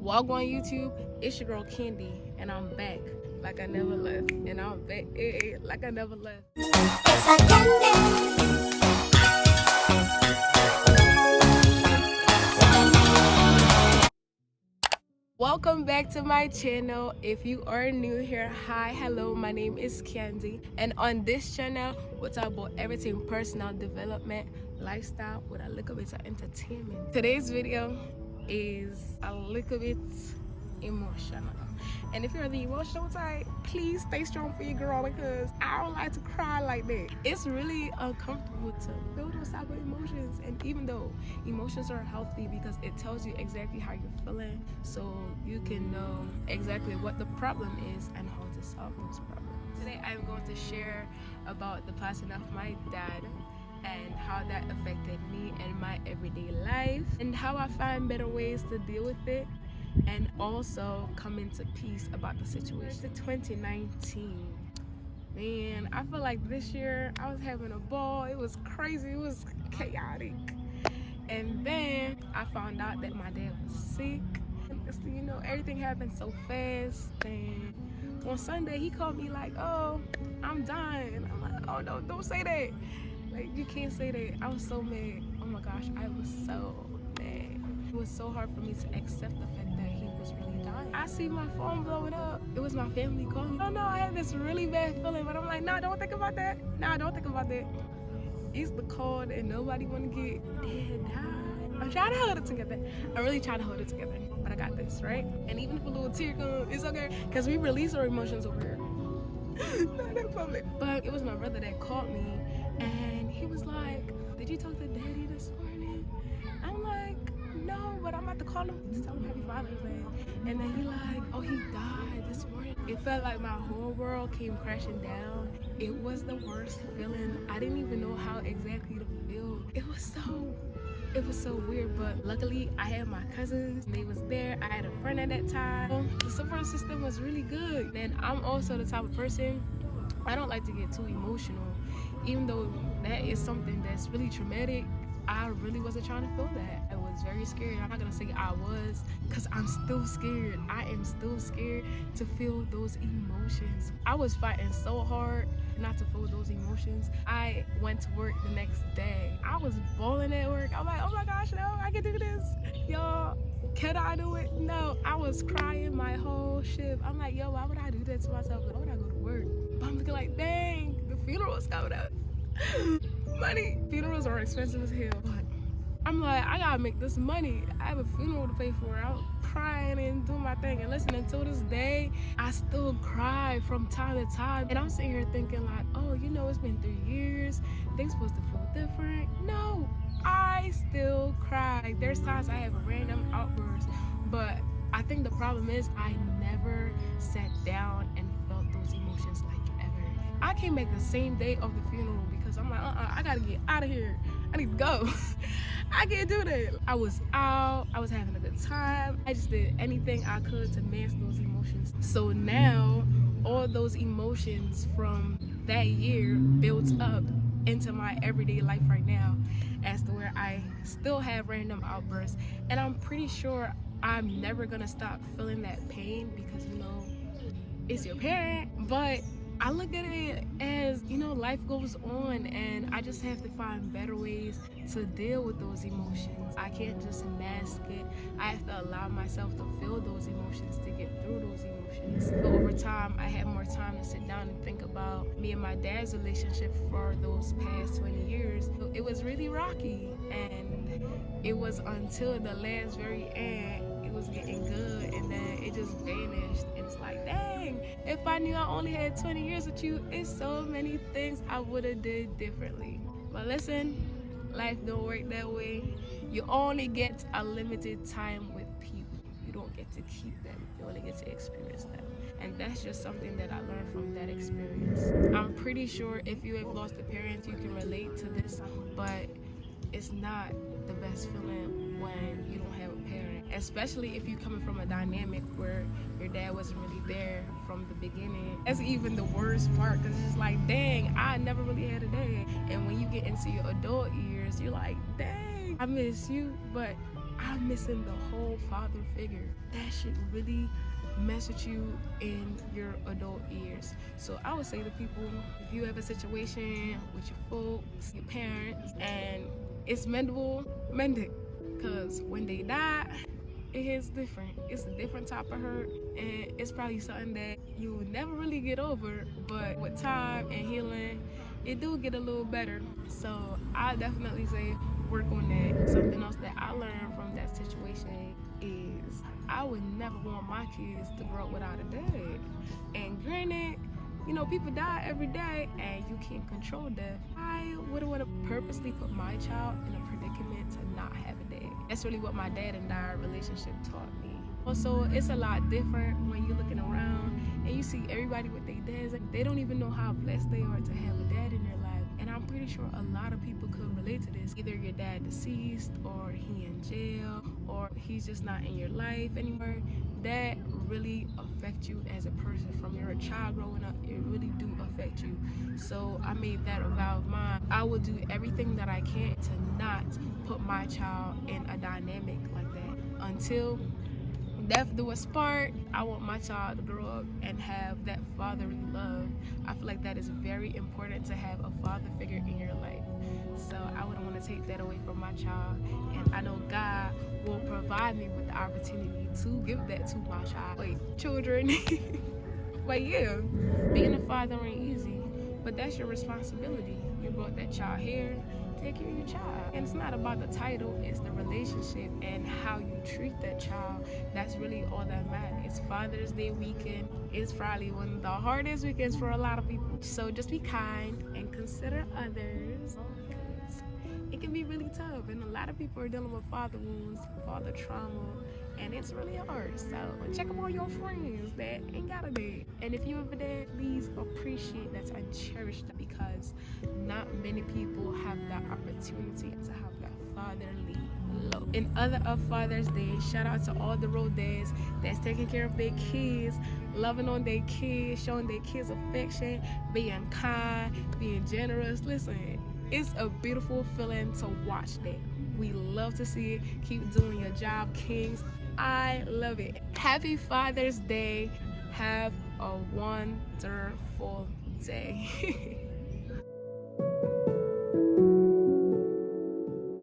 Wagwan YouTube, it's your girl Candy, and I'm back like I never left, and I'm back like I never left. Welcome back to my channel. If you are new here, hi, hello, my name is Candy, and on this channel we talk about everything personal development, lifestyle with a little bit of entertainment. Today's video is a little bit emotional, and if you're the emotional type, please stay strong for your girl, because I don't like to cry like that. It's really uncomfortable to feel those type of emotions, and even though emotions are healthy because it tells you exactly how you're feeling, so you can know exactly what the problem is and how to solve those problems. Today I'm going to share about the passing of my dad and how that affected me and my everyday life, and how I find better ways to deal with it, and also come into peace about the situation. To 2019, man, I feel like this year I was having a ball. It was crazy, it was chaotic, and then I found out that my dad was sick. You know, everything happened so fast, and on Sunday he called me like, oh, I'm dying. I'm like, oh no, don't say that. Like, you can't say that. I was so mad. Oh my gosh, I was so mad. It was so hard for me to accept the fact that he was really dying. I see my phone blowing up. It was my family calling me. Oh no, I had this really bad feeling, but I'm like, nah, don't think about that. Nah, don't think about that. It's the cold and nobody want to get dead. I'm trying to hold it together. I'm really trying to hold it together, but I got this, right? And even if a little tear comes, it's okay, because we release our emotions over here. Not in public. But it was my brother that called me, and he was like, did you talk to daddy this morning? I'm like, no, but I'm about to call him to tell him Happy Father's Day. And then he like, oh, he died this morning. It felt like my whole world came crashing down. It was the worst feeling. I didn't even know how exactly to feel. It was so weird, but luckily I had my cousins, they was there. I had a friend at that time. The support system was really good. And I'm also the type of person, I don't like to get too emotional. Even though that is something that's really traumatic, I really wasn't trying to feel that. I was very scared. I'm not gonna say I was, because I'm still scared. I am still scared to feel those emotions. I was fighting so hard not to feel those emotions. I went to work the next day. I was bawling at work. I'm like, oh my gosh, no, I can do this. Y'all, can I do it? No, I was crying my whole shift. I'm like, yo, why would I do that to myself? Why would I go to work? But I'm looking like, dang, the funeral is coming up. Money. Funerals are expensive as hell. But I'm like, I gotta make this money. I have a funeral to pay for. I'm crying and doing my thing. And listen, until this day, I still cry from time to time. And I'm sitting here thinking like, oh, you know, it's been 3 years. Things supposed to feel different. No, I still cry. There's times I have random outbursts. But I think the problem is I never sat down and felt those emotions like ever. I came back the same day of the funeral because I'm like, I gotta get out of here. I need to go. I can't do that. I was out, I was having a good time. I just did anything I could to mask those emotions. So now, all those emotions from that year built up into my everyday life right now, as to where I still have random outbursts. And I'm pretty sure I'm never gonna stop feeling that pain, because, you know, it's your parent. But I look at it as, you know, life goes on, and I just have to find better ways to deal with those emotions. I can't just mask it. I have to allow myself to feel those emotions to get through those emotions. So over time, I had more time to sit down and think about me and my dad's relationship for those past 20 years. It was really rocky, and it was until the last very end, it was getting good, and then it just vanished. And it's like, dang, if I knew I only had 20 years with you, it's so many things I would have did differently. But listen, life don't work that way. You only get a limited time with people. You don't get to keep them. You only get to experience them. And that's just something that I learned from that experience. I'm pretty sure if you have lost a parent, you can relate to this, but it's not the best feeling when you don't have a parent, especially if you're coming from a dynamic where your dad wasn't really there from the beginning. That's even the worst part, because it's just like, dang, I never really had a dad. And when you get into your adult years, you're like, dang, I miss you, but I'm missing the whole father figure. That should really mess with you in your adult years. So I would say to people, if you have a situation with your folks, your parents, and it's mendable, mend it. Because when they die, it hits different. It's a different type of hurt, and it's probably something that you will never really get over, but with time and healing, it do get a little better. So I definitely say work on that. Something else that I learned from that situation is I would never want my kids to grow up without a dad. And granted, you know, people die every day and you can't control death. I wouldn't want to purposely put my child in a predicament to not have a dad. That's really what my dad and I relationship taught me. Also, it's a lot different when you're looking around and you see everybody with their dads. They don't even know how blessed they are to have a dad in their life. And I'm pretty sure a lot of people could relate to this. Either your dad deceased, or he in jail, or he's just not in your life anymore. That really affects you as a person. From your child growing up, it really do affect you. So I made that a vow of mine. I will do everything that I can to not put my child in a dynamic like that until death do us part. I want my child to grow up and have that fatherly love. I feel like that is very important, to have a father figure in your life. So I wouldn't want to take that away from my child, and I know God will provide me with the opportunity to give that to my child, like children. But yeah, being a father ain't easy, but that's your responsibility. You brought that child here, take care of your child. And it's not about the title, it's the relationship and how you treat that child. That's really all that matters. It's Father's Day weekend. It's probably one of the hardest weekends for a lot of people. So just be kind and consider others. It can be really tough, and a lot of people are dealing with father wounds, father trauma, and it's really hard. So check up on your friends that ain't got a dad, and if you have a dad, please appreciate that and cherish that, because not many people have that opportunity to have that fatherly love. In honor of Father's Day, shout out to all the road dads that's taking care of their kids, loving on their kids, showing their kids affection, being kind, being generous. Listen, it's a beautiful feeling to watch that. We love to see it. Keep doing your job, kings. I love it. Happy Father's Day. Have a wonderful day.